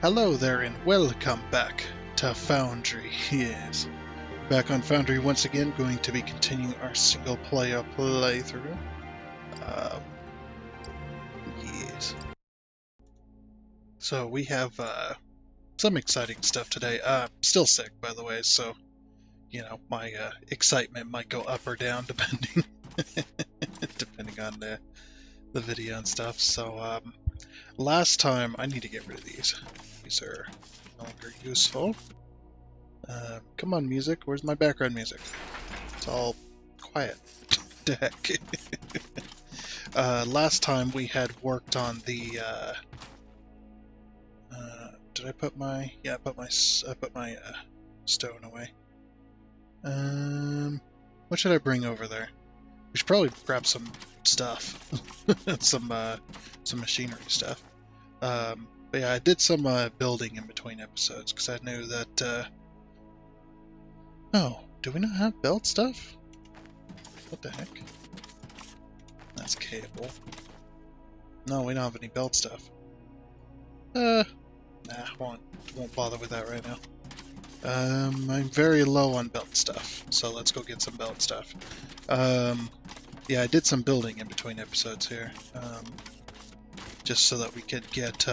Hello there and welcome back to Foundry. Yes, back on Foundry once again, going to be continuing our single player playthrough. Um, yes. So we have some exciting stuff today. Still sick, by the way, so you know my excitement might go up or down depending depending on the video and stuff. So last time I need to get rid of these. These are no longer useful. Come on, music. Where's my background music? It's all quiet. The heck. Last time we had worked on the. Did I put my? Yeah, I put my stone away. What should I bring over there? We should probably grab some stuff, some machinery stuff. But yeah, I did some building in between episodes because I knew that. Oh, do we not have belt stuff? What the heck? That's cable. No, we don't have any belt stuff. Nah, won't bother with that right now. I'm very low on belt stuff, so let's go get some belt stuff. Yeah, I did some building in between episodes here, just so that we could get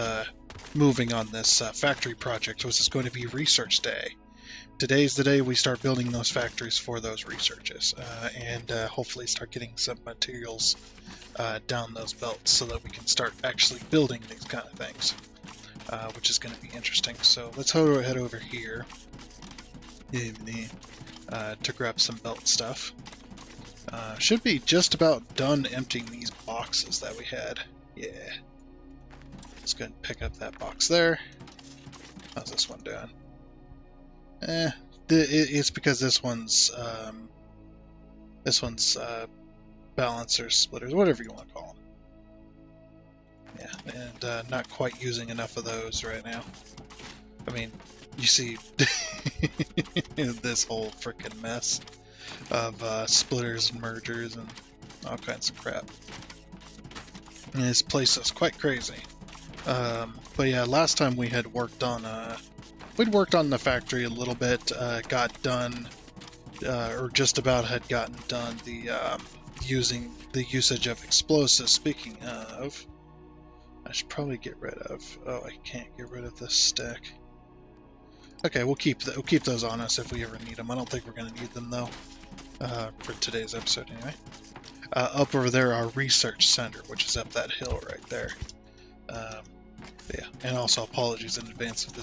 moving on this factory project, which is going to be research day. Today's the day we start building those factories for those researches, and hopefully start getting some materials down those belts so that we can start actually building these kind of things, which is going to be interesting. So let's head over here to grab some belt stuff. Should be just about done emptying these boxes that we had. Yeah. Let's go ahead and pick up that box there. How's this one doing? It's because this one's balancers, splitters, whatever you want to call them. Yeah, and not quite using enough of those right now. I mean, you see this whole freaking mess of splitters and mergers and all kinds of crap. And this place is quite crazy. But yeah, last time we had worked on we'd worked on the factory a little bit, got done, or just about had gotten done the using the usage of explosives. Speaking of, I should probably get rid of. Oh, I can't get rid of this stack. Okay, we'll keep those on us if we ever need them. I don't think we're gonna need them though, for today's episode anyway. Up over there, our research center, which is up that hill right there. Yeah, and also apologies in advance if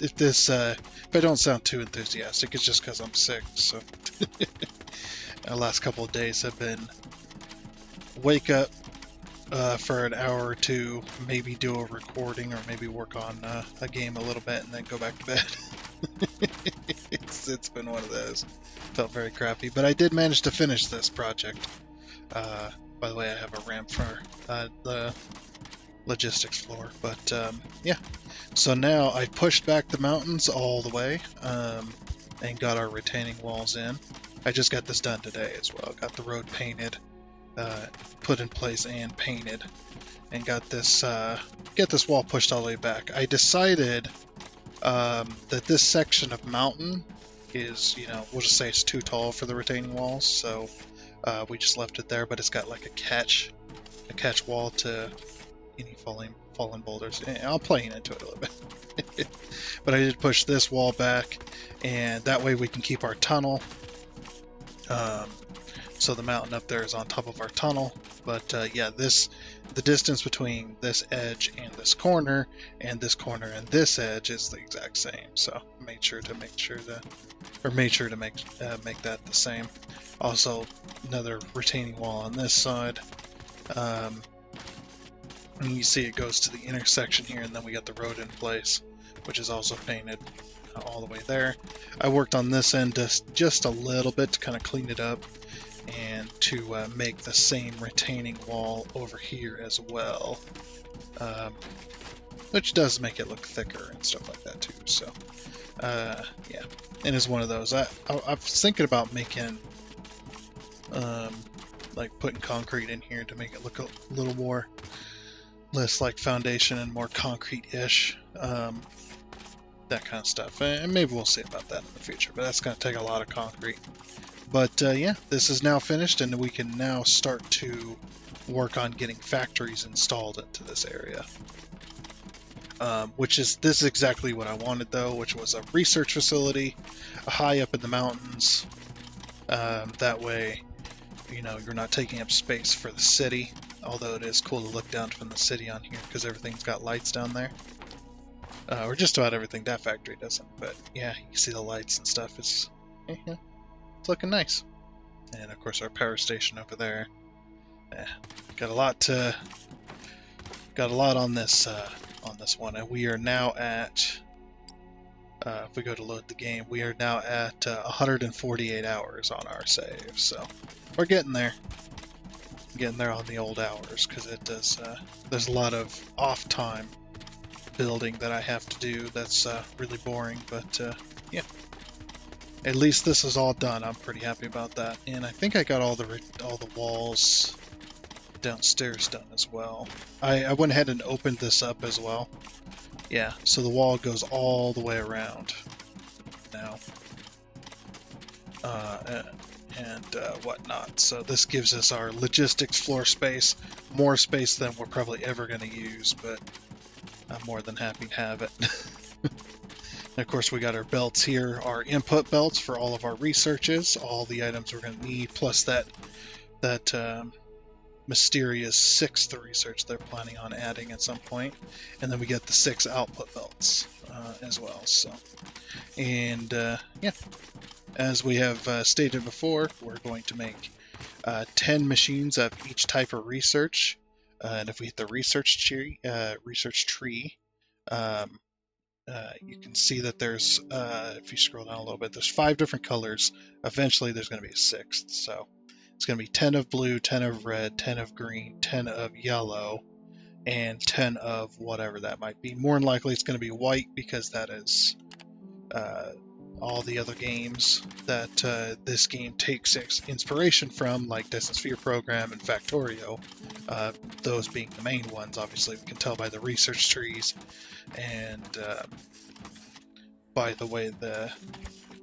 if I don't sound too enthusiastic, it's just because I'm sick. So the last couple of days have been wake up for an hour or two, maybe do a recording or maybe work on a game a little bit, and then go back to bed. It's been one of those. Felt very crappy, but I did manage to finish this project. By the way, I have a ramp for the logistics floor, but yeah, so now I pushed back the mountains all the way and got our retaining walls in. I just got this done today as well. Got the road painted, put in place and painted, and got this wall pushed all the way back. I decided that this section of mountain is, we'll just say it's too tall for the retaining walls, so we just left it there, but it's got like a catch wall to any fallen boulders. I'll play into it a little bit. But I did push this wall back, and that way we can keep our tunnel. So the mountain up there is on top of our tunnel. But yeah, the distance between this edge and this corner and this edge is the exact same. So made sure to make that the same. Also, another retaining wall on this side. And you see it goes to the intersection here, and then we got the road in place, which is also painted all the way there. I worked on this end just a little bit to kind of clean it up and to make the same retaining wall over here as well, which does make it look thicker and stuff like that too. So yeah, and it's one of those. I was thinking about making like putting concrete in here to make it look a little more less like foundation and more concrete-ish, that kind of stuff. And maybe we'll see about that in the future, but that's going to take a lot of concrete. But yeah, this is now finished, and we can now start to work on getting factories installed into this area. This is exactly what I wanted, though, which was a research facility high up in the mountains. That way, you're not taking up space for the city, although it is cool to look down from the city on here because everything's got lights down there. Or just about everything. That factory doesn't, but yeah, you see the lights and stuff. It's looking nice. And of course our power station over there. Got a lot on this one, and we are now at. If we go to load the game, we are now at 148 hours on our save, so we're getting there. Getting there on the old hours, because it does. There's a lot of off time building that I have to do. That's really boring, but yeah. At least this is all done. I'm pretty happy about that, and I think I got all the walls downstairs done as well. I went ahead and opened this up as well. Yeah, so the wall goes all the way around now, and whatnot. So this gives us our logistics floor space, more space than we're probably ever going to use, but I'm more than happy to have it. And of course, we got our belts here, our input belts for all of our researches, all the items we're going to need, plus that mysterious 6th research they're planning on adding at some point, and then we get the 6 output belts as well. So, and yeah, as we have stated before, we're going to make 10 machines of each type of research, and if we hit the research tree, you can see that there's, if you scroll down a little bit, there's 5 different colors. Eventually, there's going to be a 6th. So it's going to be 10 of blue, 10 of red, 10 of green, 10 of yellow, and 10 of whatever that might be. More than likely, it's going to be white because that is all the other games that this game takes inspiration from, like Dyson Sphere Program and Factorio. Those being the main ones, obviously, we can tell by the research trees and by the way the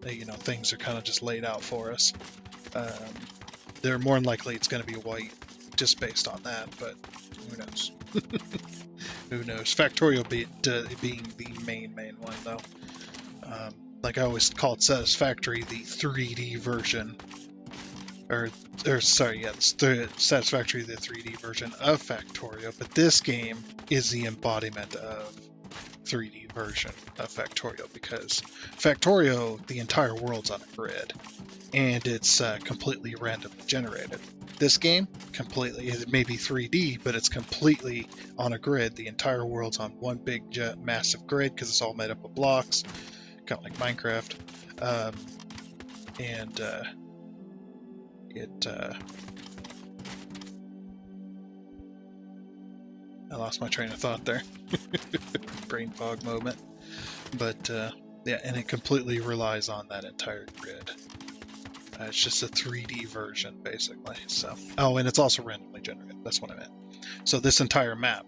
things are kind of just laid out for us. They're more than likely it's going to be white just based on that, but who knows? Who knows? Factorio being the main one, though. Like I always call it Satisfactory, the 3D version. Satisfactory, the 3D version of Factorio, but this game is the embodiment of 3D version of Factorio, because Factorio, the entire world's on a grid, and it's completely randomly generated. This game, it may be 3D, but it's completely on a grid. The entire world's on one big, massive grid, because it's all made up of blocks, kind of like Minecraft. I lost my train of thought there. Brain fog moment. But yeah, and it completely relies on that entire grid. It's just a 3D version, basically. So, and it's also randomly generated. That's what I meant. So this entire map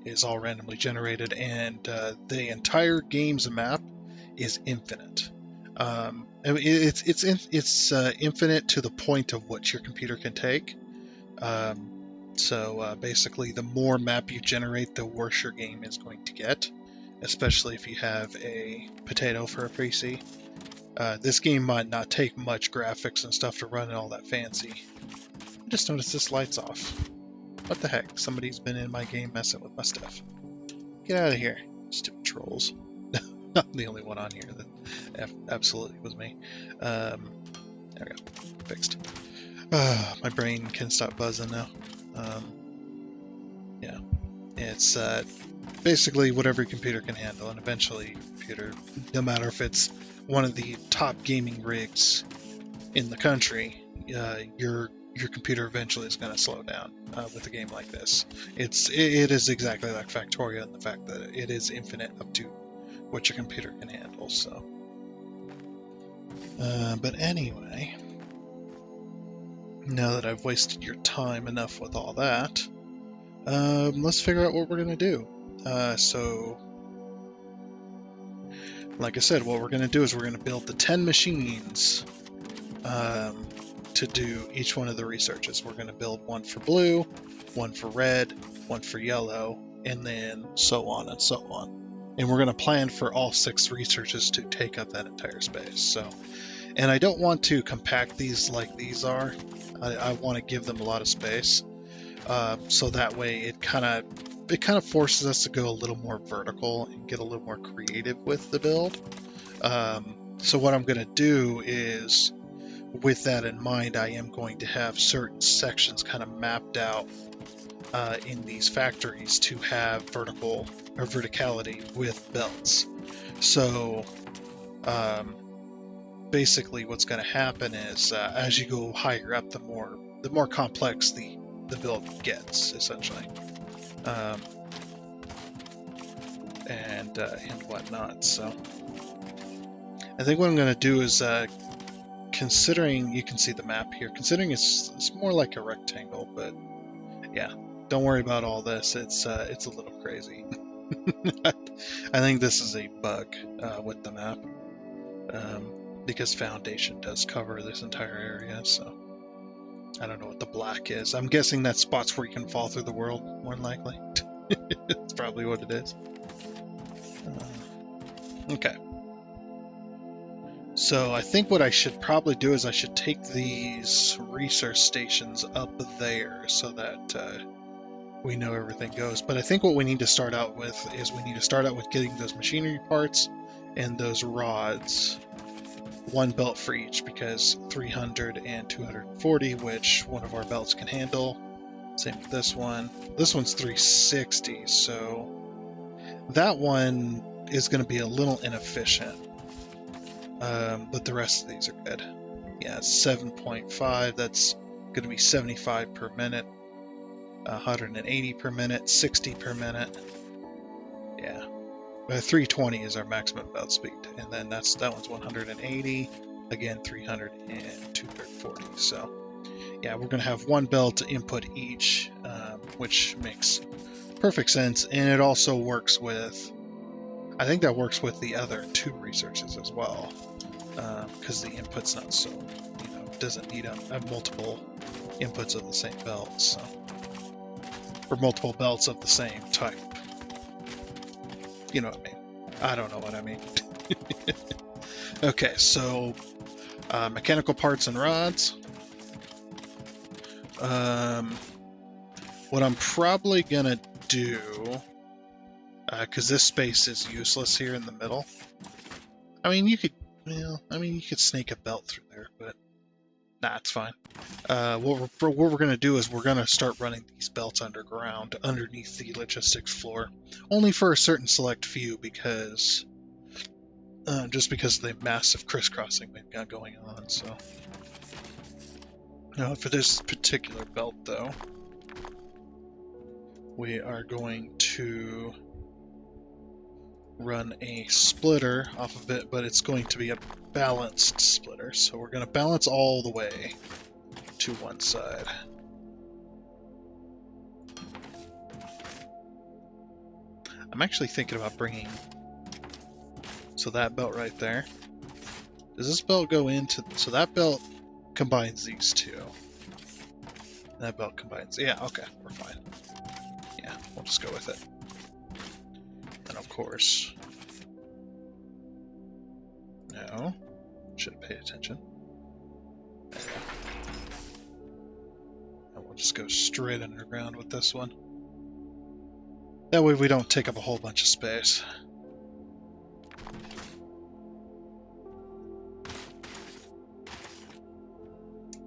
is all randomly generated, and the entire game's map is infinite. It's infinite to the point of what your computer can take. So basically, the more map you generate, the worse your game is going to get, especially if you have a potato for a PC. This game might not take much graphics and stuff to run it all that fancy. I just noticed this light's off. What the heck? Somebody's been in my game messing with my stuff. Get out of here, stupid trolls. I'm the only one on here that absolutely was me. There we go. Fixed. My brain can stop buzzing now. Yeah. It's basically whatever your computer can handle, and eventually your computer, no matter if it's one of the top gaming rigs in the country, your computer eventually is going to slow down with a game like this. It is exactly like Factorio in the fact that it is infinite up to what your computer can handle. So, but anyway, now that I've wasted your time enough with all that, Let's figure out what we're going to do. So, like I said, what we're going to do is we're going to build the 10 machines to do each one of the researches. We're going to build one for blue, one for red, one for yellow, and then so on and so on. And we're going to plan for all 6 researches to take up that entire space. So, and I don't want to compact these like these are. I want to give them a lot of space. So that way it kind of forces us to go a little more vertical and get a little more creative with the build. So what I'm going to do is, with that in mind, I am going to have certain sections kind of mapped out in these factories to have vertical or verticality with belts. So basically what's going to happen is as you go higher up, the more complex the build gets, essentially, and whatnot. So I think what I'm going to do is, considering you can see the map here, considering it's more like a rectangle, but yeah, don't worry about all this. It's a little crazy. I think this is a bug with the map, because Foundation does cover this entire area, so I don't know what the black is. I'm guessing that's spots where you can fall through the world, more than likely. That's probably what it is. Okay. So I think what I should probably do is I should take these research stations up there so that we know everything goes. But I think what we need to start out with is we need to start out with getting those machinery parts and those rods. 1 belt for each, because 300 and 240, which one of our belts can handle. Same with this one. This one's 360, so that one is going to be a little inefficient. But the rest of these are good. Yeah, 7.5, that's going to be 75 per minute, 180 per minute, 60 per minute. Yeah. 320 is our maximum belt speed, and then that one's 180, again 300 and 240. So yeah, we're going to have 1 belt to input each, which makes perfect sense, and it also works with, I think that works with the other 2 researches as well, because the input's not so, doesn't need multiple inputs of the same belt, so, or multiple belts of the same type. You know what I mean? I don't know what I mean. Okay, so mechanical parts and rods. What I'm probably gonna do, because this space is useless here in the middle. I mean, you could snake a belt through there, but nah, it's fine. What we're gonna do is we're gonna start running these belts underground, underneath the logistics floor, only for a certain select few, because just because of the massive crisscrossing we've got going on. So now for this particular belt, though, we are going to run a splitter off of it, but it's going to be a balanced splitter. So we're going to balance all the way to one side. I'm actually thinking about bringing, so that belt right there, does this belt go into, so that belt combines these 2. That belt combines, yeah, okay, we're fine. Yeah, we'll just go with it. And of course, no, should have paid attention. And we'll just go straight underground with this one. That way we don't take up a whole bunch of space.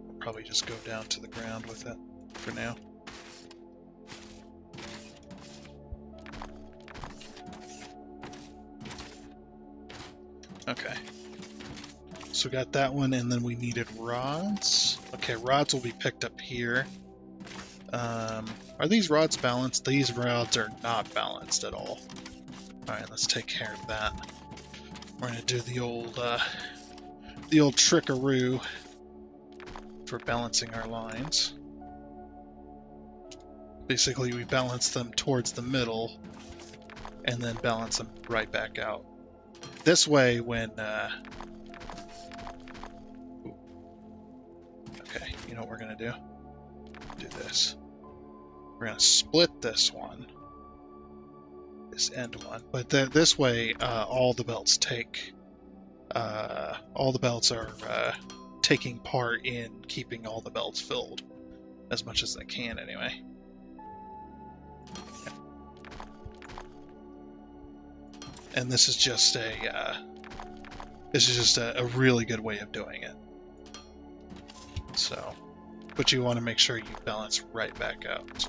We'll probably just go down to the ground with it for now. Okay. So we got that one, and then we needed rods. Okay, rods will be picked up here. Are these rods balanced? These rods are not balanced at all. Alright, let's take care of that. We're gonna do the old trickaroo for balancing our lines. Basically, we balance them towards the middle and then balance them right back out. This way, when... Okay, you know what we're going to do? Do this. We're going to split this one. This end one. But this way, all the belts take... all the belts are taking part in keeping all the belts filled. As much as they can, anyway. And this is just a really good way of doing it. So, but you want to make sure you balance right back out.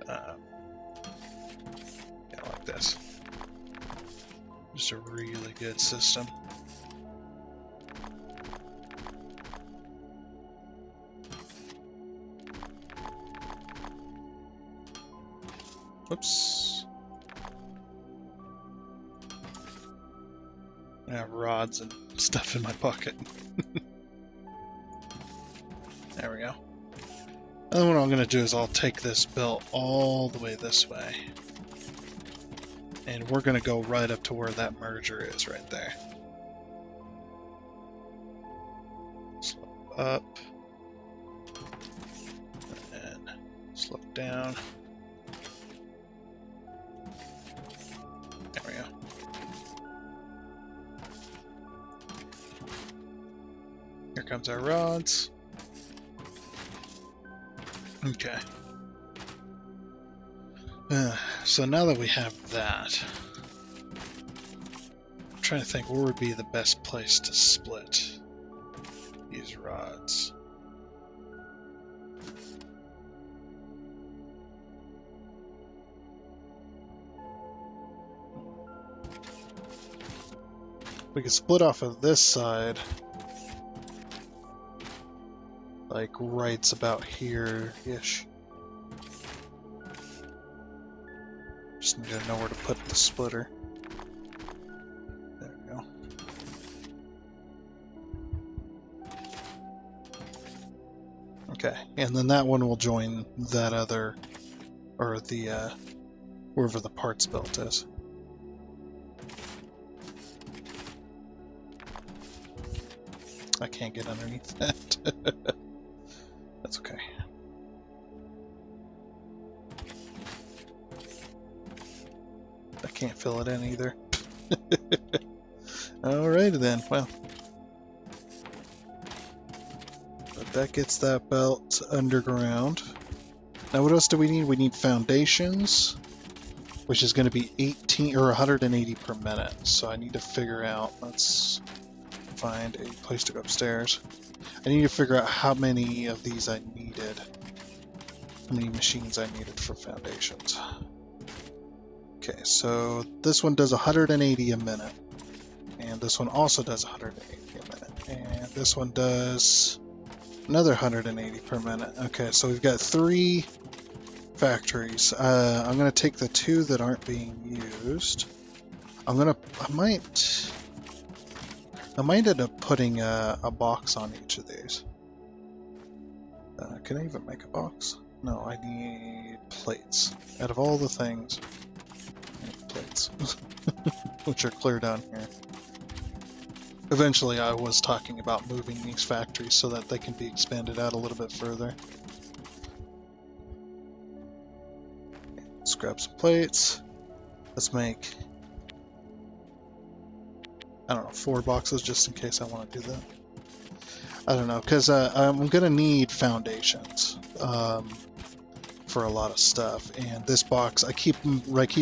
Yeah, like this. Just a really good system. Oops. I have rods and stuff in my pocket. There we go. And then what I'm going to do is I'll take this belt all the way this way. And we're going to go right up to where that merger is right there. Slope up. And slope down. There we go. Here comes our rods. Okay. So now that we have that, I'm trying to think where would be the best place to split these rods. We could split off of this side, like right about here-ish. Just need to know where to put the splitter. There we go. Okay, and then that one will join that other, or the, wherever the parts belt is. I can't get underneath that. That's okay. I can't fill it in either. Alrighty then, well. But that gets that belt underground. Now what else do we need? We need foundations, which is going to be 18 or 180 per minute. So I need to figure out, let's find a place to go upstairs. I need to figure out how many of these I needed. How many machines I needed for foundations. Okay, so this one does 180 a minute. And this one also does 180 a minute. And this one does another 180 per minute. Okay, so we've got 3 factories. I'm going to take the 2 that aren't being used. I might end up putting a box on each of these. Can I even make a box? No, I need plates. Out of all the things, I need plates. Which are clear down here. Eventually I was talking about moving these factories so that they can be expanded out a little bit further. Let's grab some plates. Let's make, I don't know, 4 boxes just in case I want to do that. I don't know, because I'm going to need foundations for a lot of stuff. And this box, I keep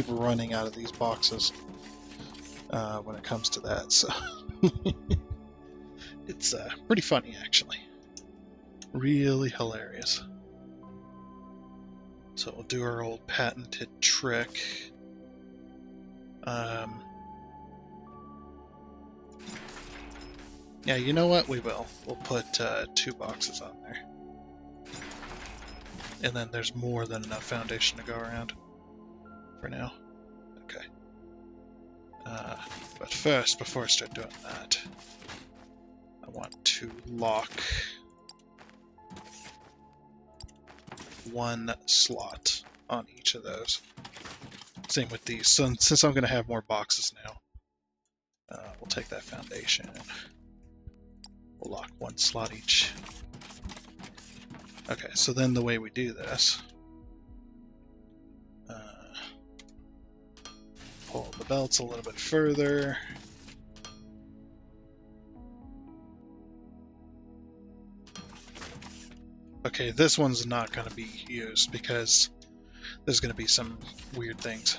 running out of these boxes when it comes to that. So it's pretty funny, actually. Really hilarious. So we'll do our old patented trick. Yeah, you know what? We will. We'll put 2 boxes on there. And then there's more than enough foundation to go around for now. Okay. But first, before I start doing that, I want to lock one slot on each of those. Same with these. So since I'm going to have more boxes now, we'll take that foundation. We'll lock one slot each. Okay, so then the way we do this, pull the belts a little bit further. Okay, this one's not going to be used because there's going to be some weird things.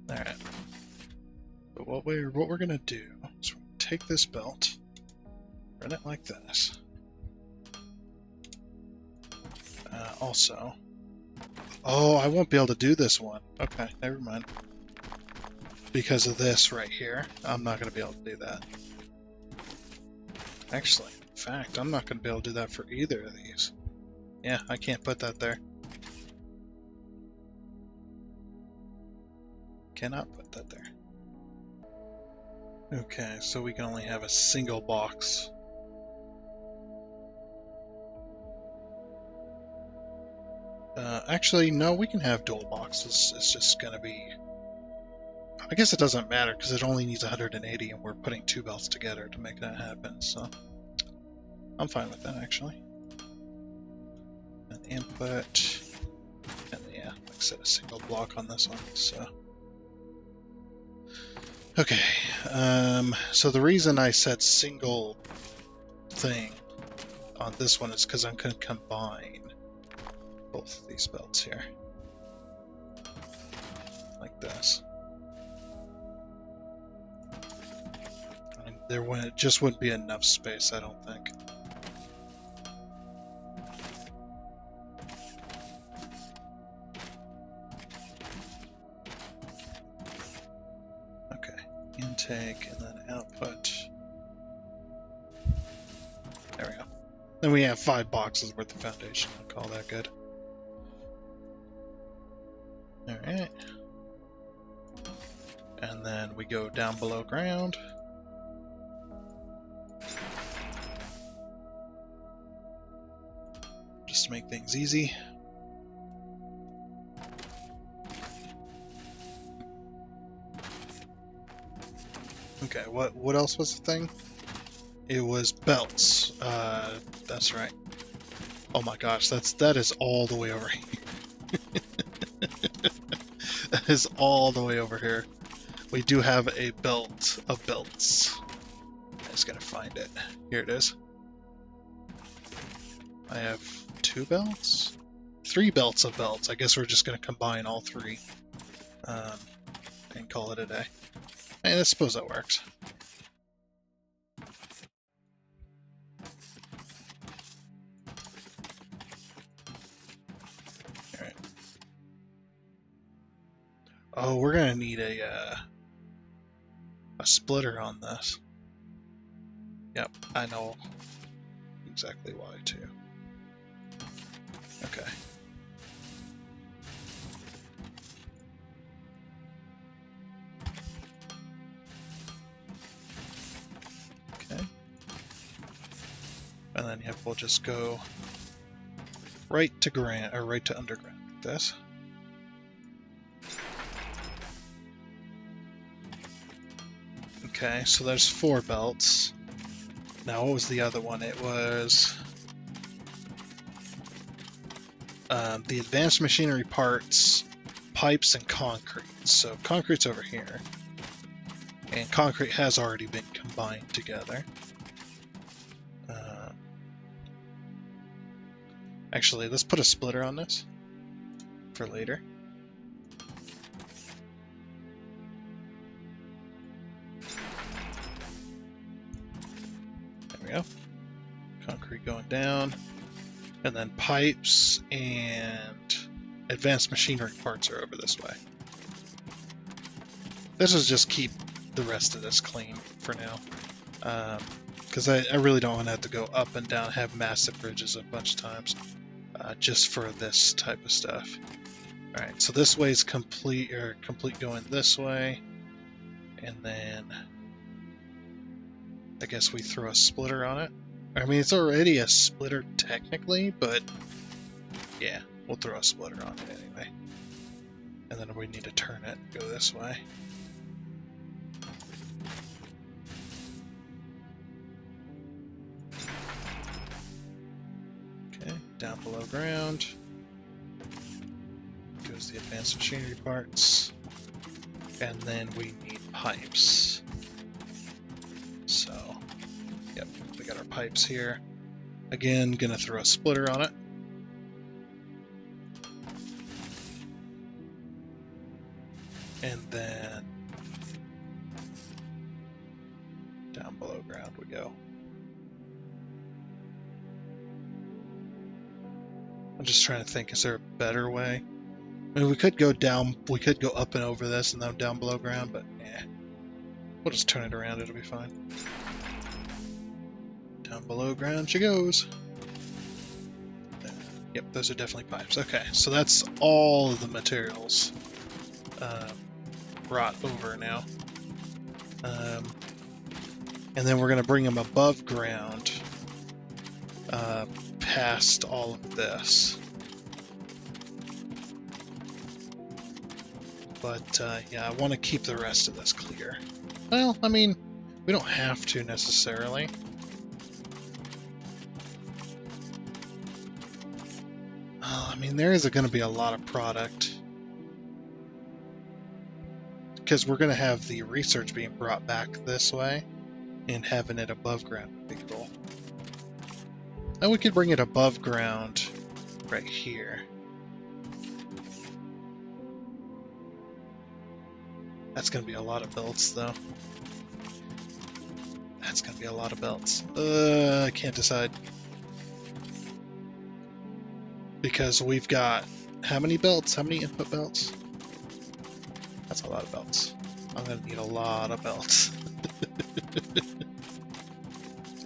Alright. But what we're going to do is take this belt, run it like this. Also, oh, I won't be able to do this one. Okay, never mind. Because of this right here, I'm not going to be able to do that. Actually, in fact, I'm not going to be able to do that for either of these. Yeah, I can't put that there. Cannot put that there. Okay, so we can only have a single box. Actually, no, we can have dual boxes. It's just going to be... I guess it doesn't matter because it only needs 180 and we're putting two belts together to make that happen, so... I'm fine with that, actually. An input... And yeah, like I said, a single block on this one, so... Okay, so the reason I said single thing on this one is because I'm going to combine both of these belts here. Like this. And there just wouldn't be enough space, I don't think. Okay, intake and then output. There we go. Then we have 5 boxes worth of foundation. I'll call that good. Alright. And then we go down below ground. Just to make things easy. Okay, what else was the thing? It was belts. That's right. Oh my gosh, that is all the way over here. That is all the way over here. We do have a belt of belts. I just gotta find it. Here it is. I have 2 belts? 3 belts of belts. I guess we're just gonna combine all 3 and call it a day. And I suppose that works. Alright. Oh, we're gonna need a splitter on this. Yep, I know exactly why too. Okay. Okay. And then yep, we'll just go right to ground or right to underground like this. Okay, so there's 4 belts. Now, what was the other one? It was the advanced machinery parts, pipes, and concrete. So concrete's over here. And concrete has already been combined together. Actually, let's put a splitter on this for later. There we go. Concrete going down. And then pipes and advanced machinery parts are over this way. This is just keep the rest of this clean for now. Because I really don't want to have to go up and down, have massive bridges a bunch of times. Just for this type of stuff. Alright, so this way is complete going this way. And then I guess we throw a splitter on it. I mean, it's already a splitter technically, but Yeah, we'll throw a splitter on it anyway. And then we need to turn it, go this way. Okay, down below ground goes the advanced machinery parts. And then we need pipes. So, yep, we got our pipes here. Again, gonna throw a splitter on it. And then down below ground we go. I'm just trying to think, is there a better way? I mean, we could go down, we could go up and over this and then down below ground, but yeah. We'll just turn it around, it'll be fine. Down below ground she goes. Yep, those are definitely pipes. Okay, so that's all of the materials brought over now. And then we're going to bring them above ground past all of this. But yeah, I want to keep the rest of this clear. Well, I mean, we don't have to necessarily. I mean, there is going to be a lot of product. Because we're going to have the research being brought back this way. And having it above ground would be cool. And we could bring it above ground right here. That's going to be a lot of belts, though. That's going to be a lot of belts. I can't decide. Because we've got how many belts? How many input belts? That's a lot of belts. I'm going to need a lot of belts.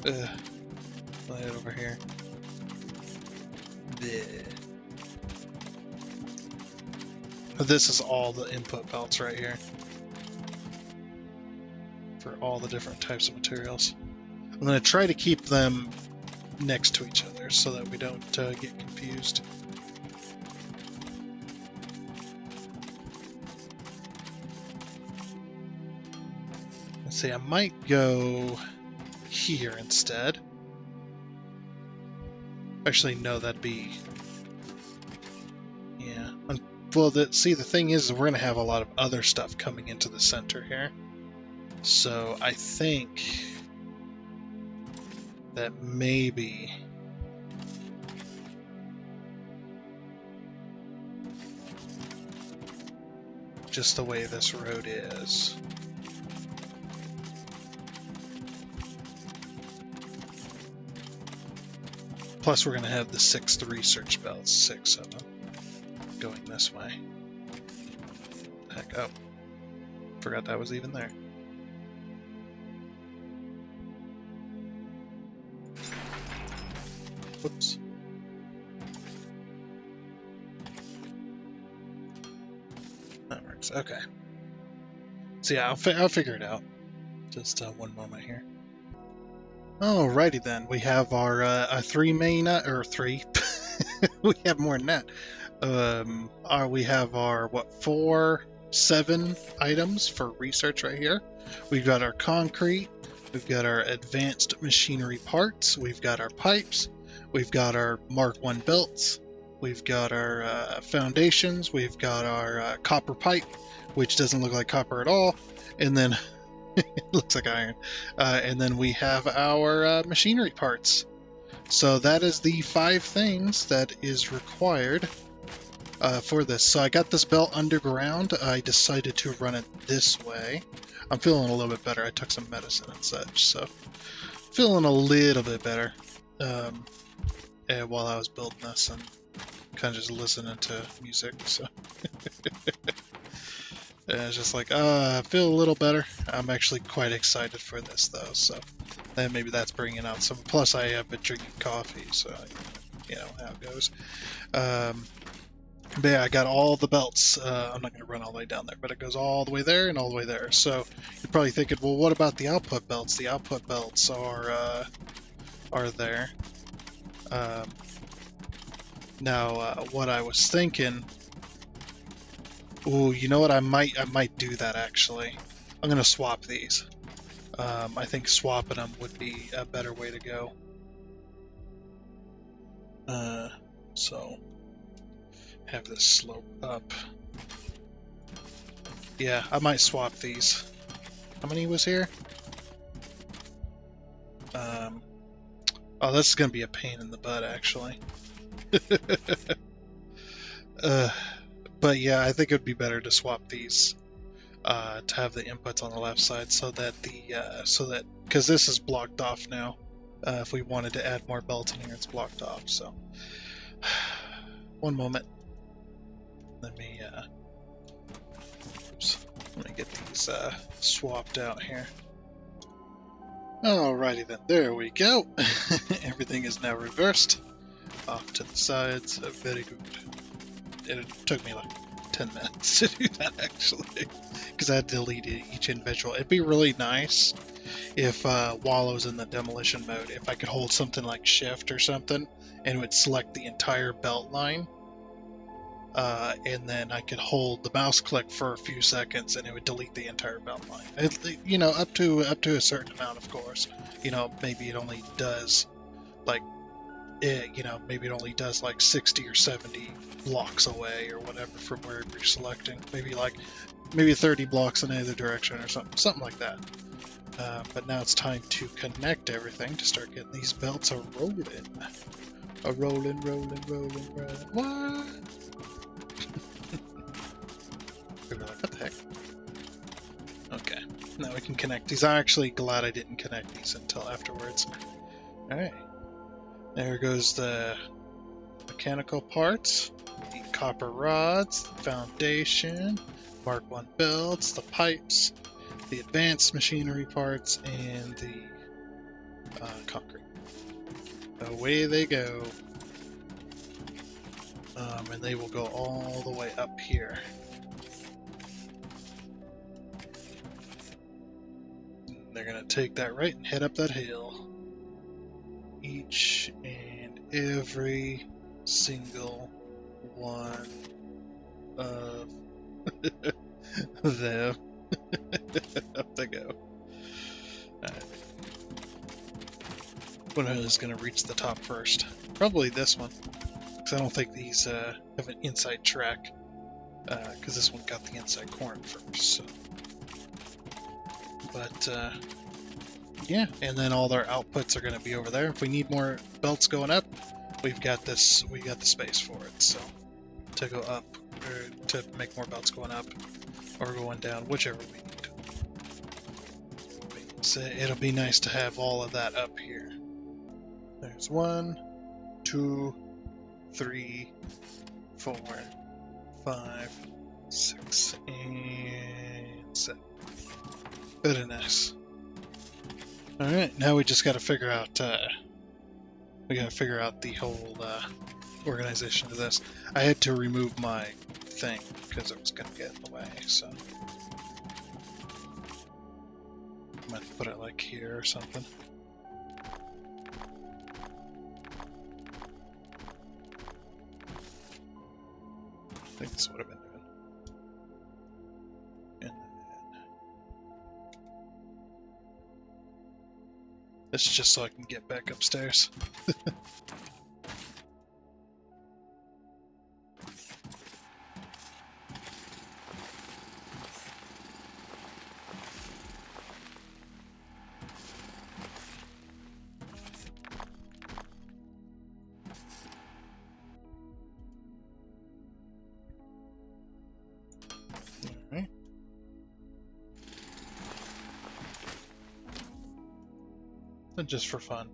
Lay it over here. Bleh. This is all the input belts right here. For all the different types of materials. I'm going to try to keep them next to each other so that we don't get confused. Let's see, I might go here instead. Actually, no, that'd be... Yeah. Well, see, the thing is, we're going to have a lot of other stuff coming into the center here. So I think that maybe just the way this road is. Plus we're going to have the 6th research belts, 6 of them, going this way. Heck, oh, forgot that was even there. Whoops. That works. Okay. So yeah, I'll figure it out. Just one moment here. Alrighty then. We have our 3 main, or 3. We have more than that. We have our 7 items for research right here. We've got our concrete. We've got our advanced machinery parts. We've got our pipes. We've got our Mark 1 belts, we've got our foundations, we've got our copper pipe, which doesn't look like copper at all, and then it looks like iron, and then we have our machinery parts. So that is the 5 things that is required for this. So I got this belt underground. I decided to run it this way. I'm feeling a little bit better. I took some medicine and such, so feeling a little bit better. While I was building this and kind of just listening to music, so it's just like, I feel a little better. I'm actually quite excited for this though, so then maybe that's bringing out some. Plus, I have been drinking coffee, so you know how it goes. But yeah, I got all the belts. I'm not going to run all the way down there, but it goes all the way there and all the way there. So you're probably thinking, well, what about the output belts? The output belts are there. Now, what I was thinking... Ooh, you know what? I might do that, actually. I'm going to swap these. I think swapping them would be a better way to go. So, have this slope up. Yeah, I might swap these. How many was here? Oh, this is going to be a pain in the butt, actually. But yeah, I think it would be better to swap these to have the inputs on the left side, so that because this is blocked off now. If we wanted to add more belts in here, it's blocked off. So, one moment. Let me get these swapped out here. Alrighty then, there we go. Everything is now reversed off to the sides. Very good. It took me like 10 minutes to do that, actually, because I had to delete each individual. It'd be really nice if while I was in the demolition mode, if I could hold something like shift or something and it would select the entire belt line, and then I could hold the mouse click for a few seconds and it would delete the entire belt line. You know, up to a certain amount, of course. You know, maybe it only does like maybe it only does like 60 or 70 blocks away or whatever from where you're selecting. Maybe 30 blocks in either direction or something like that. But now it's time to connect everything to start getting these belts rolling. Rolling. What? We were like, what the heck? Okay, now we can connect these. I'm actually glad I didn't connect these until afterwards. Alright. There goes the mechanical parts, the copper rods, the foundation, Mark 1 belts, the pipes, the advanced machinery parts, and the concrete. Away they go. And they will go all the way up here. They're going to take that right and head up that hill. Each and every single one of them. Up they go. One is going to reach the top first. Probably this one. Because I don't think these have an inside track. Because this one got the inside corn first. So. But, yeah, and then all their outputs are going to be over there. If we need more belts going up, we've got this. We got the space for it. So to go up, or to make more belts going up, or going down, whichever we need. So it'll be nice to have all of that up here. There's 1, 2, 3, 4, 5, 6, and 7. Very nice. Alright, now we just gotta figure out, the whole, organization of this. I had to remove my thing, because it was gonna get in the way, so. I might put it like here or something. I think this would have been doing. And then this is just so I can get back upstairs. Alright. And just for fun,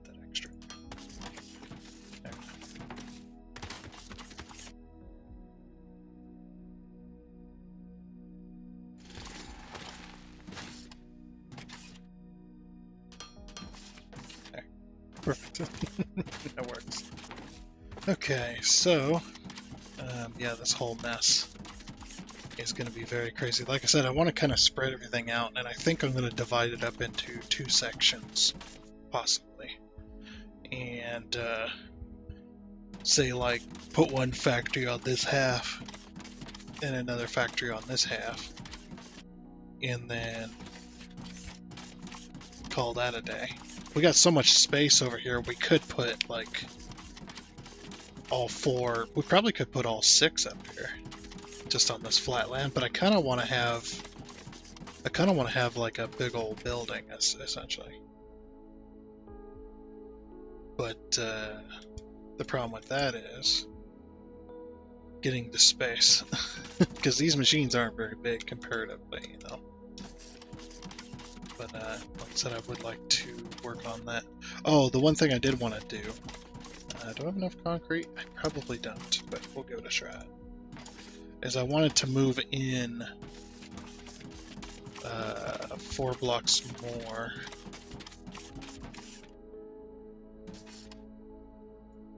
put that extra. There. There. Perfect. That works. Okay, so yeah, this whole mess is going to be very crazy. Like I said, I want to kind of spread everything out, and I think I'm going to divide it up into 2 sections, possibly. And say like put one factory on this half and another factory on this half, and then call that a day. We got so much space over here, we could put like all 4, we probably could put all 6 up here, just on this flat land, but I kind of want to have like a big old building, essentially. But the problem with that is getting the space, because these machines aren't very big comparatively, you know. But like I said, I would like to work on that. Oh, the one thing I did want to do. Do I have enough concrete? I probably don't, but we'll give it a shot. Is I wanted to move in 4 blocks more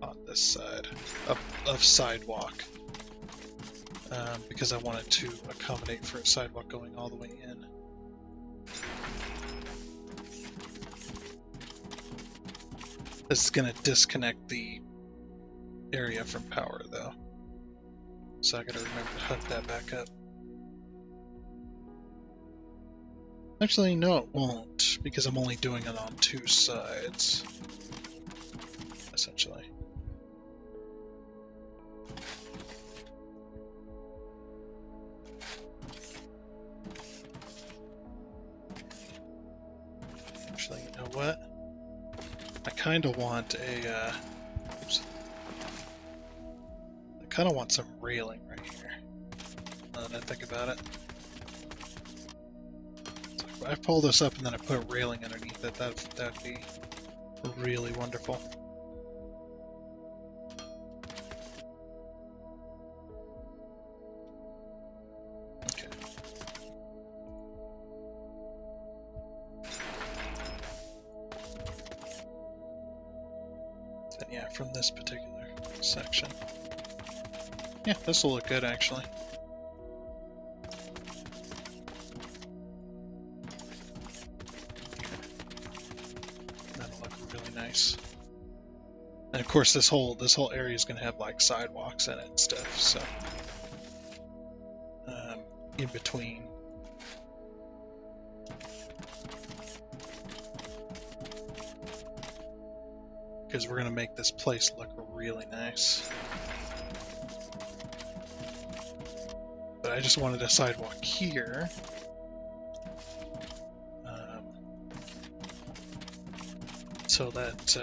on this side of sidewalk, because I wanted to accommodate for a sidewalk going all the way in. This is going to disconnect the area from power, though. So I gotta remember to hook that back up. Actually, no, it won't, because I'm only doing it on 2 sides, essentially. Actually, you know what? I kind of want a, oops. I kind of want some railing right here, now that I think about it. So if I pull this up and then I put a railing underneath it, that'd be really wonderful. Okay. Then yeah, from this particular section. Yeah, this will look good actually. That'll look really nice. And of course, this whole area is going to have like sidewalks in it and stuff. So in between. Because we're going to make this place look really nice. But I just wanted a sidewalk here. So that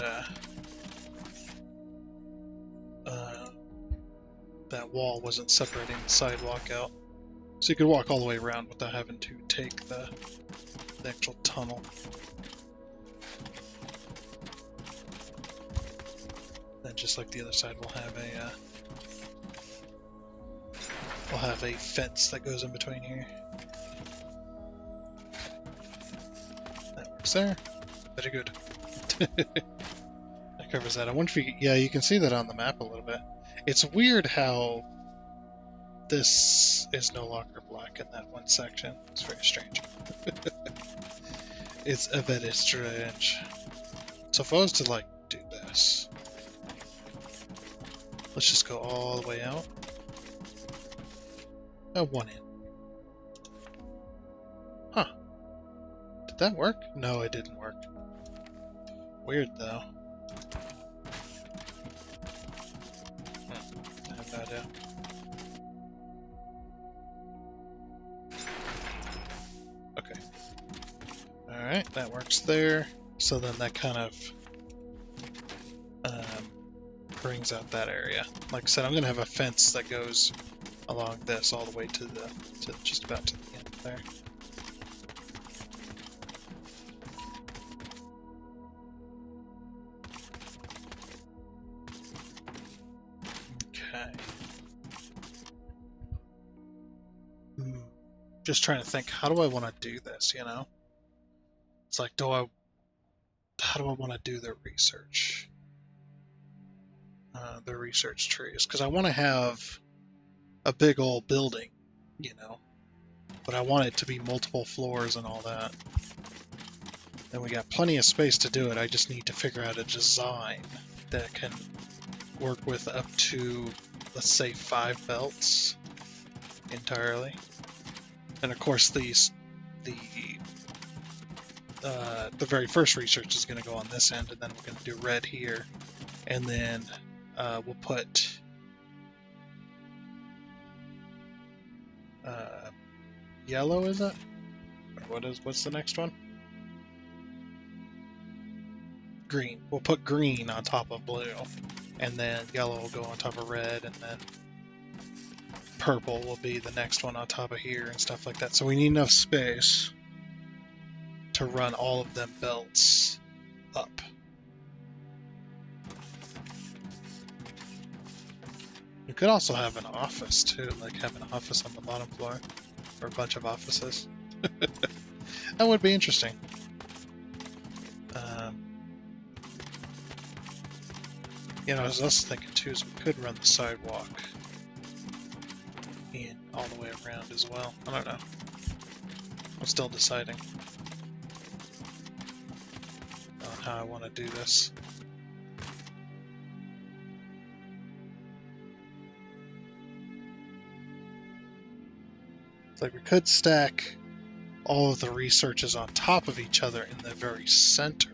that wall wasn't separating the sidewalk out. So you could walk all the way around without having to take the actual tunnel. And just like the other side, we'll have a fence that goes in between here. That works there. Very good. That covers that. I wonder if yeah, you can see that on the map a little bit. It's weird how this is no longer black in that one section. It's very strange. It's a very strange. So if I was to like do this, let's just go all the way out. One in. Huh. Did that work? No, it didn't work. Weird though. I have no idea. Okay. Alright, that works there. So then that kind of brings out that area. Like I said, I'm gonna have a fence that goes along this all the way to just about to the end there. Okay. Just trying to think, how do I want to do this, you know? It's like, how do I want to do the research? The research trees, because I want to have a big old building, you know, but I want it to be multiple floors and all that. And we got plenty of space to do it. I just need to figure out a design that can work with up to, let's say, 5 belts entirely. And of course, the very first research is going to go on this end, and then we're going to do red here, and then we'll put yellow. Is it? Or what's the next one? Green. We'll put green on top of blue, and then yellow will go on top of red, and then purple will be the next one on top of here and stuff like that. So we need enough space to run all of them belts up. You could also have an office too, like have an office on the bottom floor, or a bunch of offices. That would be interesting. You know, I was also thinking too is we could run the sidewalk in all the way around as well. I don't know. I'm still deciding on how I want to do this. It's like we could stack all of the researches on top of each other in the very center.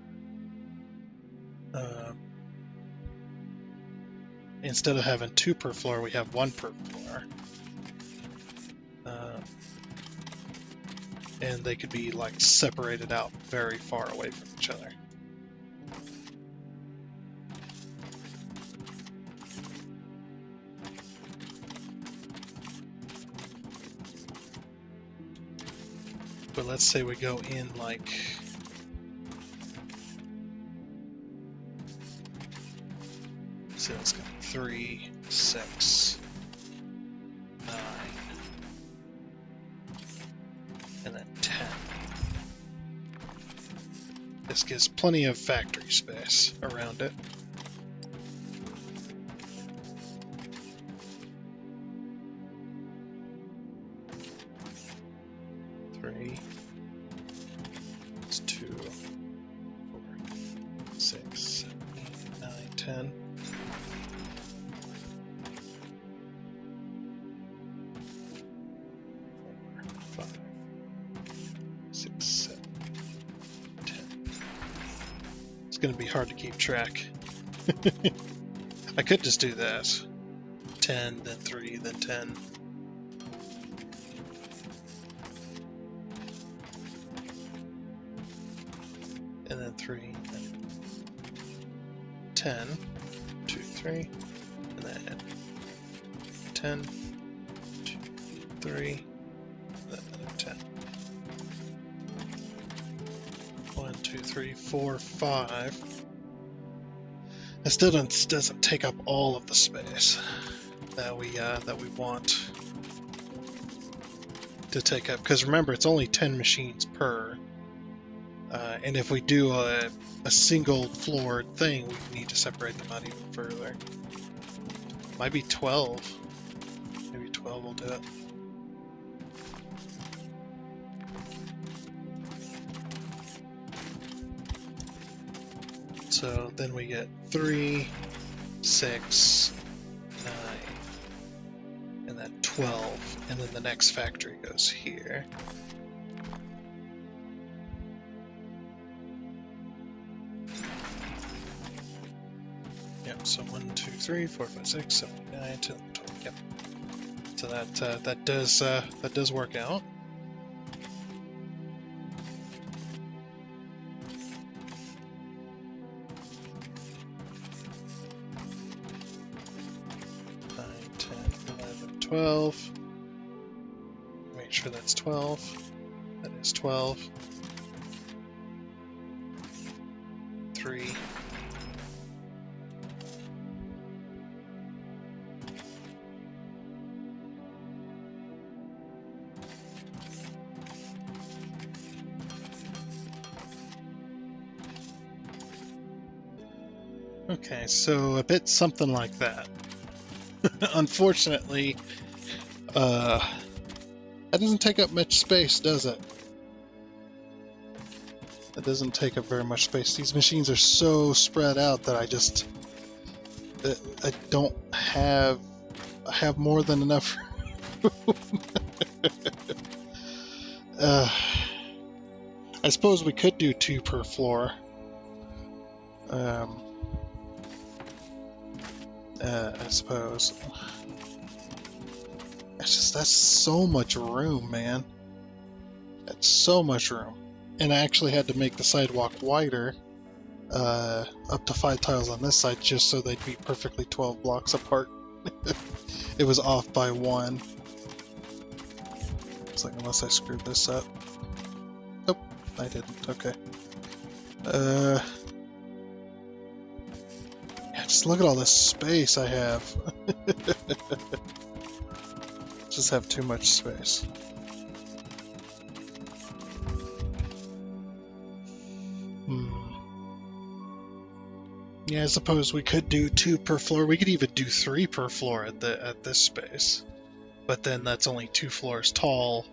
Instead of having 2 per floor, we have 1 per floor. And they could be like separated out very far away from each other. But let's say we go in like so it's got 3, 6, 9, and then 10. This gives plenty of factory space around it. It's 2, 4, 6, 8, 9, 10. 4, 5, 6, 7, 10. It's going to be hard to keep track. I could just do that. 10, then 3, then 10. And then 3, then 10, 2, 3, and then 10, 2, 3, and then another 10. 1, 2, 3, 4, 5. It still doesn't take up all of the space that we want to take up, because remember, it's only 10 machines per. And if we do a single floor thing, we need to separate them out even further. Might be 12. Maybe 12 will do it. So then we get 3, 6, 9, and then 12. And then the next factory goes here. So 1, 2, 3, 4, 5, 6, 7, 8, 9, 10, 12. Yep. So that does work out. Nine, 10, 11, 12. Make sure that's 12. That is 12. 3. Okay, so a bit something like that. Unfortunately, that doesn't take up much space, does it? That doesn't take up very much space. These machines are so spread out that I don't have... I have more than enough. uh, I suppose we could do 2 per floor. I suppose. It's just, that's so much room, man. That's so much room. And I actually had to make the sidewalk wider, up to 5 tiles on this side, just so they'd be perfectly 12 blocks apart. It was off by 1. It's like, unless I screwed this up. Nope, I didn't. Okay. Yeah, just look at all this space I have. Just have too much space. Yeah, I suppose we could do 2 per floor. We could even do 3 per floor at this space. But then that's only 2 floors tall,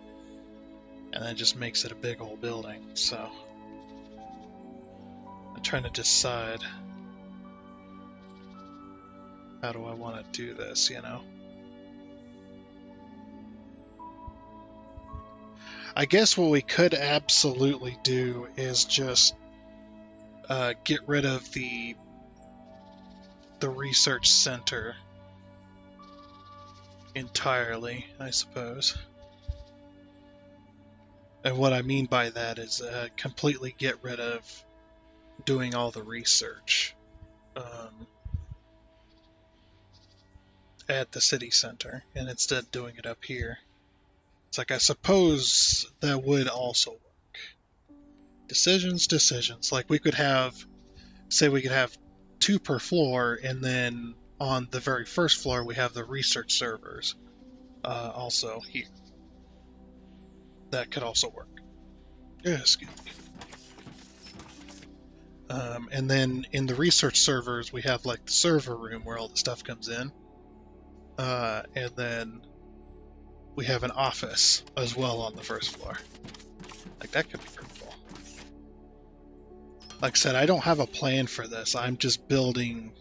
and that just makes it a big old building. So I'm trying to decide, how do I want to do this, you know? I guess what we could absolutely do is just get rid of the research center entirely, I suppose. And what I mean by that is completely get rid of doing all the research at the city center, and instead doing it up here. It's like, I suppose that would also work. Decisions. Like, we could have, say we could have 2 per floor, and then on the very first floor we have the research servers also here. That could also work. Excuse me. And then in the research servers we have like the server room where all the stuff comes in. And then we have an office as well on the first floor. Like, that could be pretty cool. Like I said, I don't have a plan for this. I'm just building...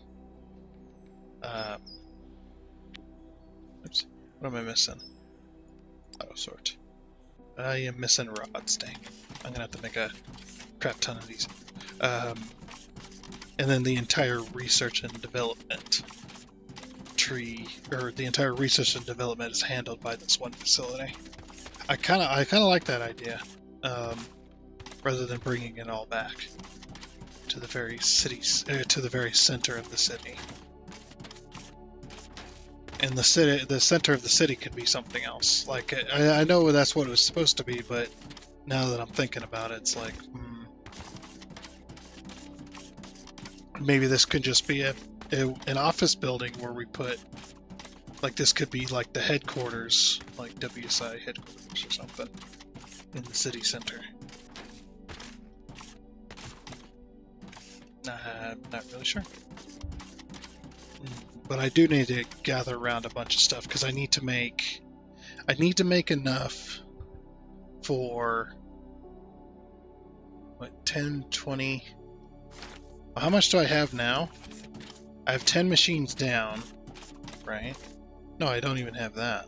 oops, what am I missing? Auto sort. I am missing rods, dang. I'm gonna have to make a crap ton of these. And then the entire research and development tree, or the entire research and development, is handled by this one facility. I kind of like that idea, rather than bringing it all back to the very to the very center of the city. And the center of the city could be something else. Like, I know that's what it was supposed to be, but now that I'm thinking about it, it's like, maybe this could just be an office building where we put, like, this could be like the headquarters, like WSI headquarters or something, in the city center. I'm not really sure. But I do need to gather around a bunch of stuff, because I need to make enough for, what, 10, 20... How much do I have now? I have 10 machines down, right? No, I don't even have that.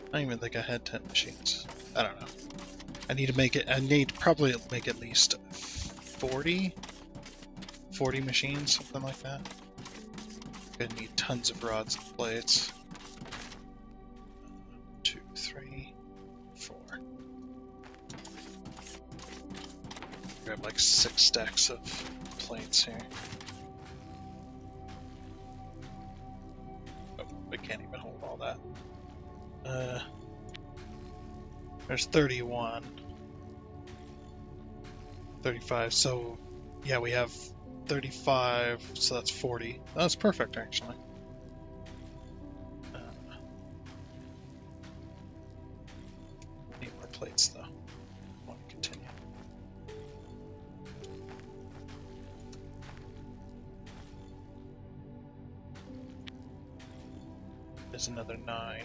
I don't even think I had 10 machines. I don't know. I need to probably make at least 40 machines, something like that. Gonna need tons of rods and plates. 2, 3, 4. Grab like 6 stacks of plates here. Oh, I can't even hold all that. There's 31. 35, so yeah, we have 35, so that's 40. That's perfect, actually. Need more plates, though. I want to continue. There's another 9.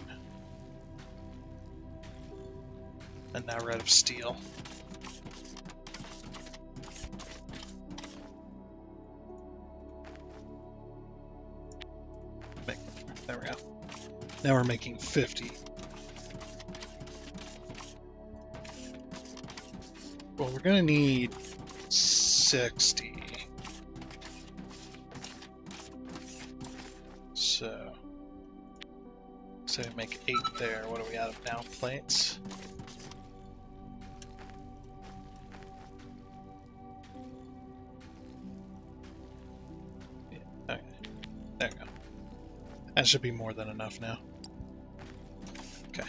And now we're out of steel. Now we're making 50. Well, we're gonna need 60. So we make 8 there. What are we out of now? Plates? Yeah, okay. There we go. That should be more than enough now. Okay.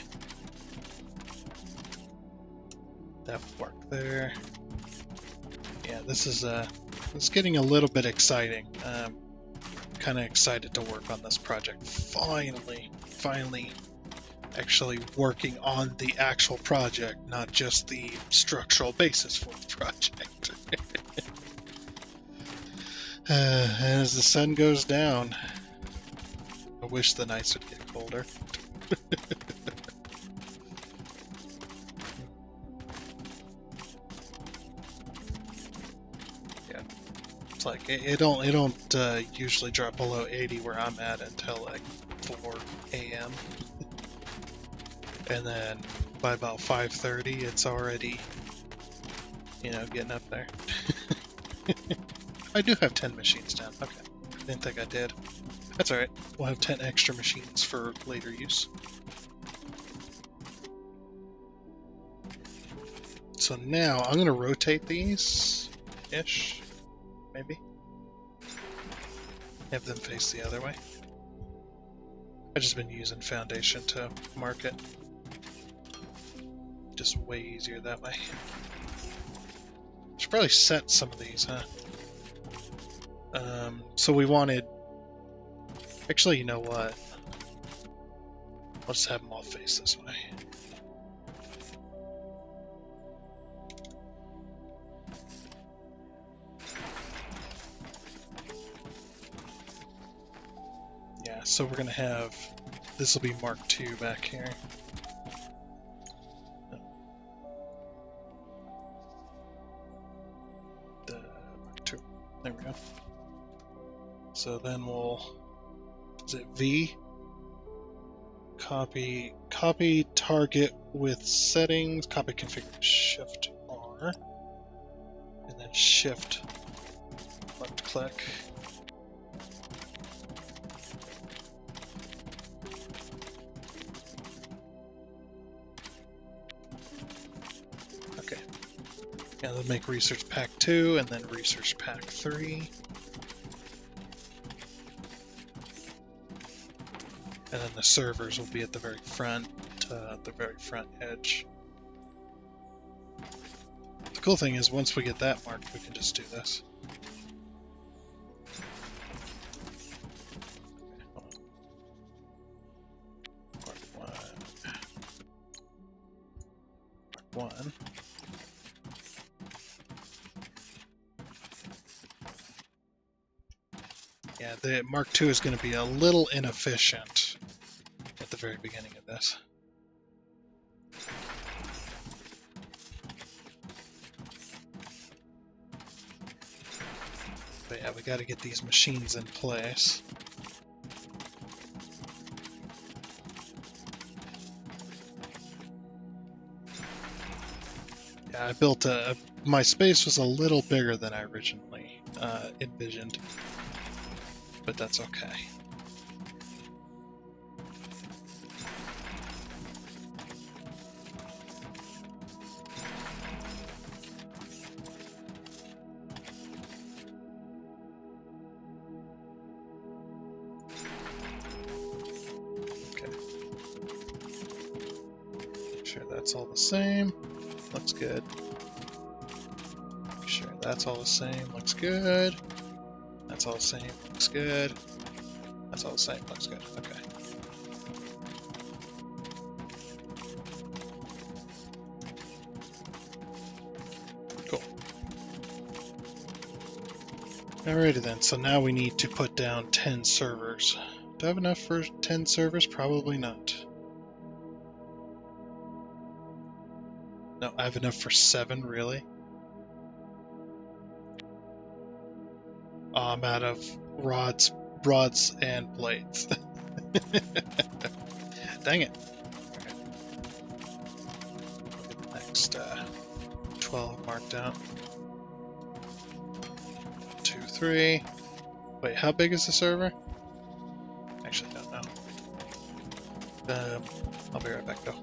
That would work there. Yeah, this is it's getting a little bit exciting. Kind of excited to work on this project. Finally actually working on the actual project, not just the structural basis for the project. As the sun goes down, I wish the nights would get colder. Yeah, it's like it don't usually drop below 80 where I'm at until like 4 a.m. And then by about 5:30, it's already, getting up there. I do have 10 machines down. Okay, I didn't think I did. That's alright. We'll have 10 extra machines for later use. So now I'm going to rotate these-ish, maybe. Have them face the other way. I've just been using Foundation to mark it. Just way easier that way. Should probably set some of these, huh? So we wanted... Actually, you know what? Let's have them all face this way. Yeah, so we're gonna have... This will be Mark II back here. There we go. So then we'll, is it V? Copy target with settings, copy configure, Shift R, and then Shift left click. Okay. Yeah, then make Research Pack 2 and then Research Pack 3. And then the servers will be at the very front edge. The cool thing is, once we get that marked, we can just do this. Mark 1. Yeah, the Mark II is going to be a little inefficient at the very beginning of this. But yeah, we got to get these machines in place. Yeah, I built my space was a little bigger than I originally envisioned. But that's okay. Okay. Make sure that's all the same. Looks good. Make sure that's all the same. Looks good. That's all the same, looks good. That's all the same, looks good. Okay. Cool. Alrighty then, so now we need to put down 10 servers. Do I have enough for 10 servers? Probably not. No, I have enough for 7, really? I'm out of rods and blades. Dang it. Okay. Get the next 12 marked out. 2, 3. Wait, how big is the server? Actually, don't know. I'll be right back though.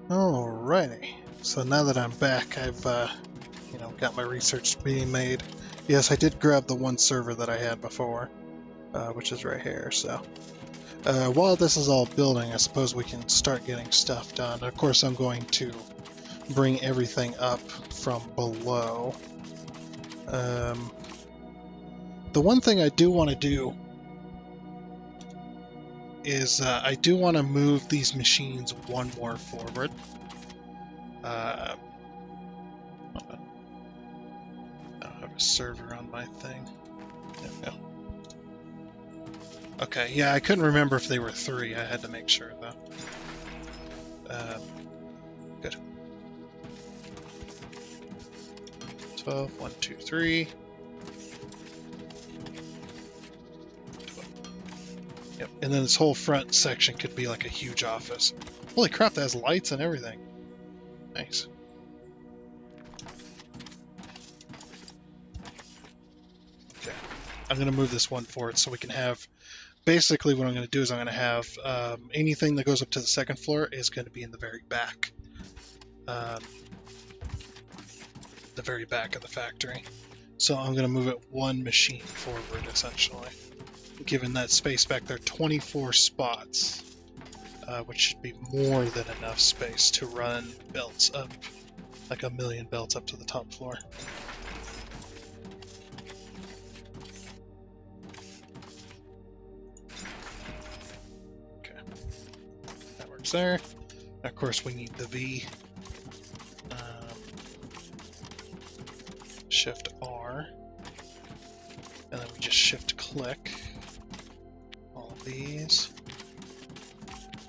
Alrighty. So now that I'm back, I've got my research being made. Yes, I did grab the one server that I had before, which is right here. So while this is all building, I suppose we can start getting stuff done. Of course, I'm going to bring everything up from below. The one thing I do want to do is I do want to move these machines one more forward. I don't have a server on my thing. There we go. Okay, yeah, I couldn't remember if they were 3. I had to make sure, though. Good. 12, 1, 2, 3. 12. Yep, and then this whole front section could be like a huge office. Holy crap, that has lights and everything. Nice. Okay, I'm going to move this one forward so we can have... Basically, what I'm going to do is I'm going to have anything that goes up to the second floor is going to be in the very back. The very back of the factory. So I'm going to move it one machine forward, essentially. Given that space back there, 24 spots, which should be more than enough space to run belts up, like 1,000,000 belts up to the top floor. Okay, that works there. Of course, we need the V. Shift R, and then we just shift click all of these.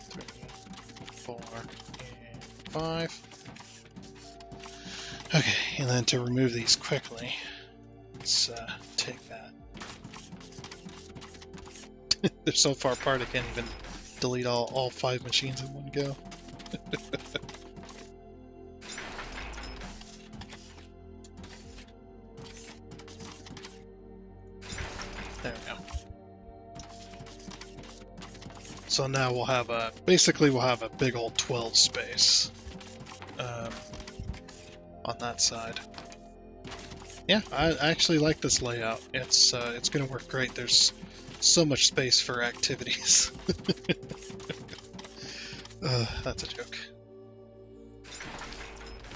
3, 4, and 5. Okay, and then to remove these quickly, let's take that. They're so far apart I can't even delete all 5 machines in one go. There we go. So now we'll have basically we'll have a big old 12 space on that side. Yeah, I actually like this layout. It's going to work great. There's so much space for activities. That's a joke.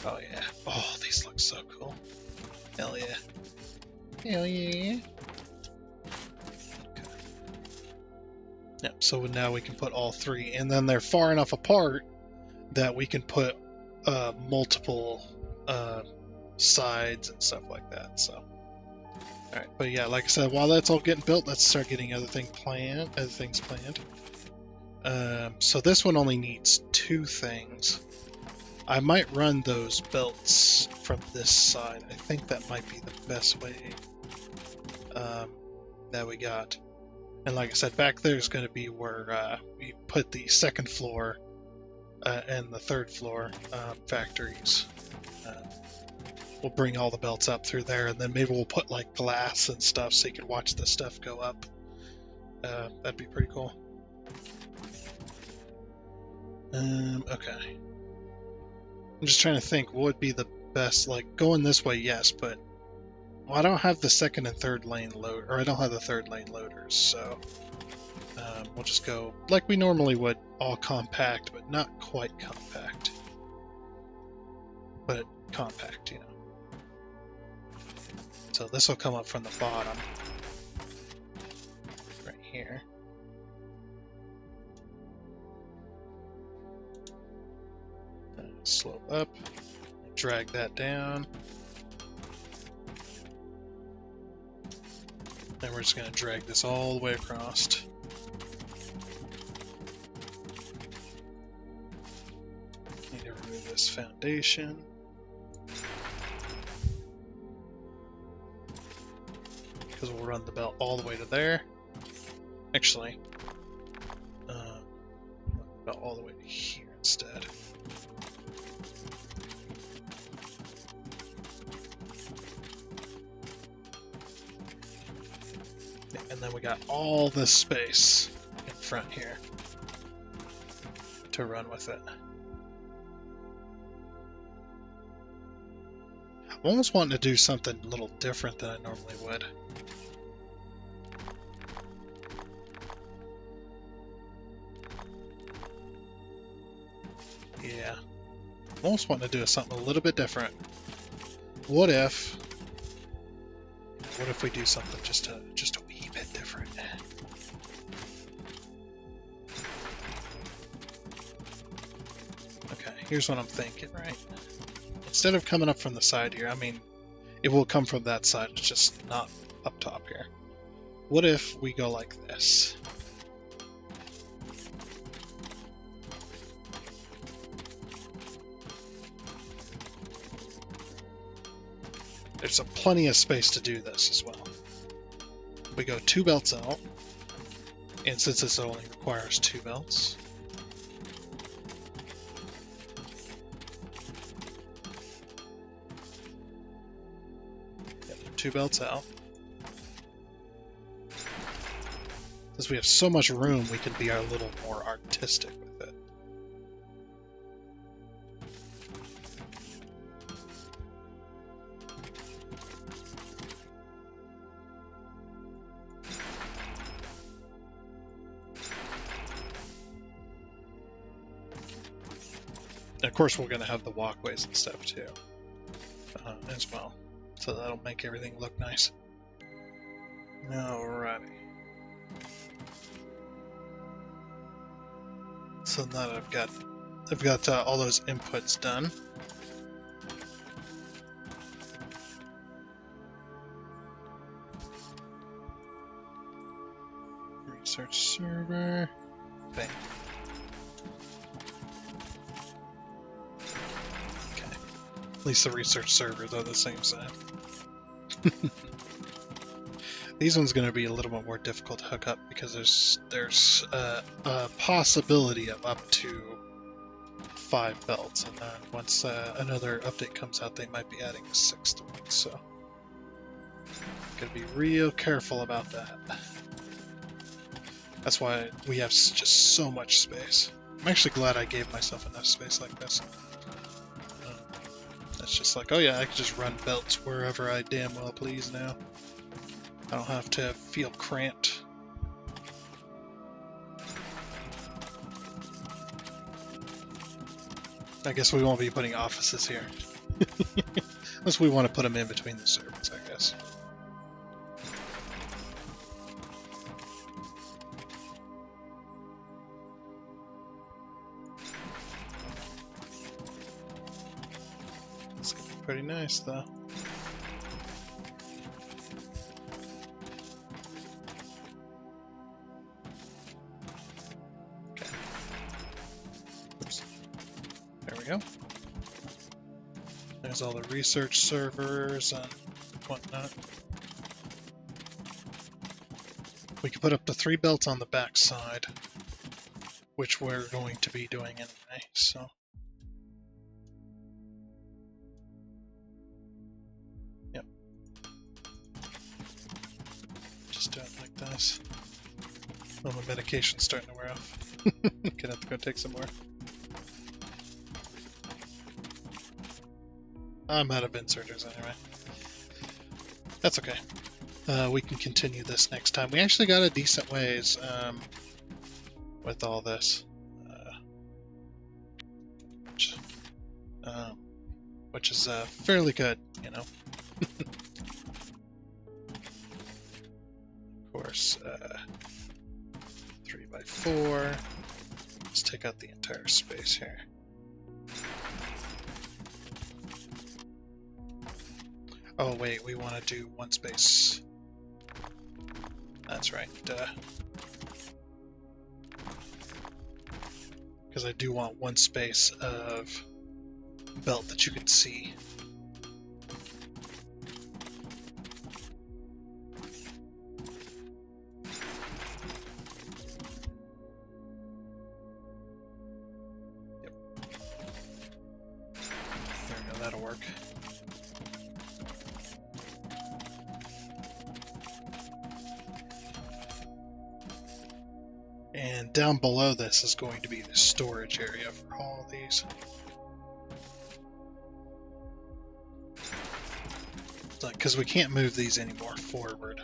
Oh yeah. Oh, these look so cool. Hell yeah. Hell yeah. Yep, so now we can put all 3, and then they're far enough apart that we can put multiple sides and stuff like that. So, all right, but yeah, like I said, while that's all getting built, let's start getting other things planned. So this one only needs 2 things. I might run those belts from this side. I think that might be the best way that we got. And like I said, back there is going to be where we put the second floor and the third floor factories. We'll bring all the belts up through there, and then maybe we'll put like glass and stuff so you can watch the stuff go up. That'd be pretty cool. Okay. I'm just trying to think what would be the best, like going this way, yes, but well, I don't have the second and third lane load, or I don't have the third lane loaders, so we'll just go like we normally would, all compact, but not quite compact. But compact, you know. So this will come up from the bottom, right here. Slope up, drag that down. And we're just going to drag this all the way across. Need to remove this foundation. Because we'll run the belt all the way to there. Actually, belt all the way to here instead. And then we got all this space in front here to run with it. I'm almost wanting to do something a little different than I normally would. Yeah. I'm almost wanting to do something a little bit different. What if we do something just a wee bit different? Okay, here's what I'm thinking, right? Instead of coming up from the side here, I mean, it will come from that side, it's just not up top here. What if we go like this? There's plenty of space to do this as well. We go 2 belts out, and since this only requires 2 belts, yeah, 2 belts out. Since we have so much room, we can be a little more artistic with it. And of course, we're going to have the walkways and stuff too, as well. So that'll make everything look nice. Alrighty. So now that I've got all those inputs done. Research server. Bang. Okay. At least the research servers are the same size. These ones going to be a little bit more difficult to hook up because there's a possibility of up to 5 belts, and then once another update comes out, they might be adding a 6th one. So, gotta be real careful about that. That's why we have just so much space. I'm actually glad I gave myself enough space like this. It's just like, oh yeah, I can just run belts wherever I damn well please now. I don't have to feel cramped. I guess we won't be putting offices here. Unless we want to put them in between the servers, I guess. It's gonna be pretty nice, though. Go. There's all the research servers and whatnot. We can put up to 3 belts on the back side, which we're going to be doing anyway, so. Yep. Just do it like this. Oh, my medication's starting to wear off. Gonna have to go take some more. I'm out of inserters anyway. That's okay. We can continue this next time. We actually got a decent ways with all this. Which is fairly good, you know. Of course, 3x4. Let's take out the entire space here. Oh wait, we want to do 1 space. That's right. Because I do want 1 space of belt that you can see. work. And down below this is going to be the storage area for all of these. Because we can't move these anymore forward.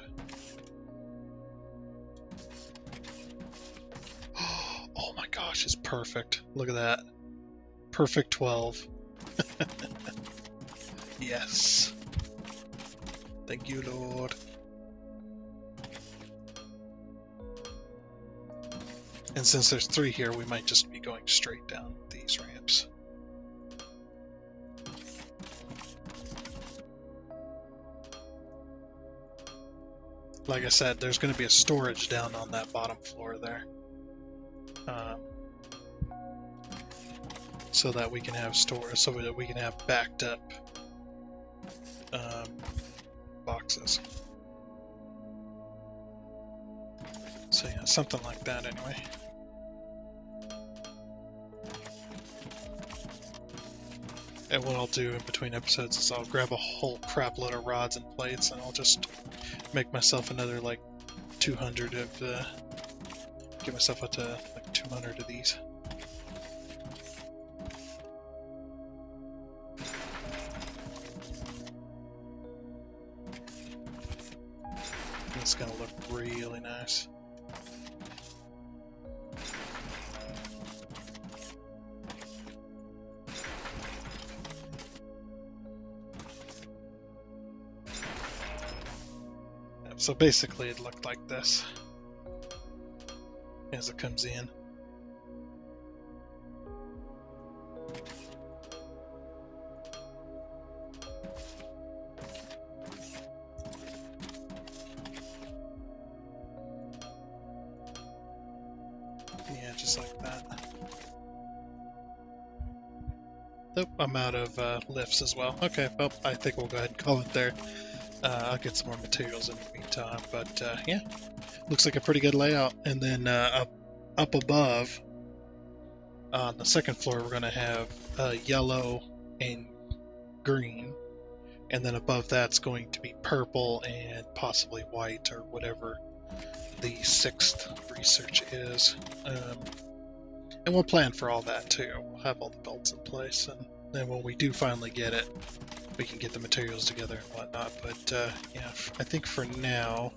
Oh my gosh, it's perfect. Look at that. Perfect 12. Yes. Thank you, Lord. And since there's 3 here, we might just be going straight down these ramps. Like I said, there's going to be a storage down on that bottom floor there. So that we can have storage, so that we can have backed up boxes. So yeah, something like that anyway. And what I'll do in between episodes is I'll grab a whole crap load of rods and plates, and I'll just make myself another like 200 of get myself up to like 200 of these. It's gonna look really nice. So basically it looked like this as it comes in. Yeah, just like that. Nope, I'm out of lifts as well. Okay, well, I think we'll go ahead and call it there. I'll get some more materials in the meantime, but yeah, looks like a pretty good layout. And then up above, on the second floor, we're going to have yellow and green, and then above that's going to be purple and possibly white or whatever the 6th research is. And we'll plan for all that too. We'll have all the belts in place, and then when we do finally get it, we can get the materials together and whatnot. But yeah, I think for now,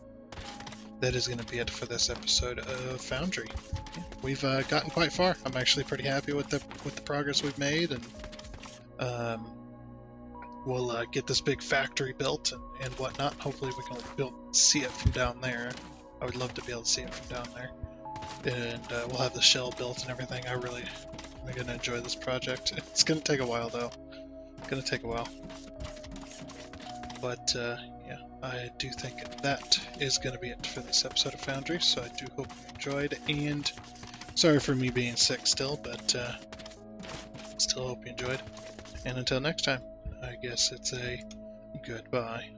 that is going to be it for this episode of Foundry. Yeah, we've gotten quite far. I'm actually pretty happy with the progress we've made, and we'll get this big factory built and whatnot. Hopefully we can see it from down there. I would love to be able to see it from down there. And we'll have the shell built and everything. I'm going to enjoy this project. It's going to take a while though. It's going to take a while. But yeah, I do think that is going to be it for this episode of Foundry. So I do hope you enjoyed, and sorry for me being sick still, but still hope you enjoyed. And until next time, I guess it's a goodbye.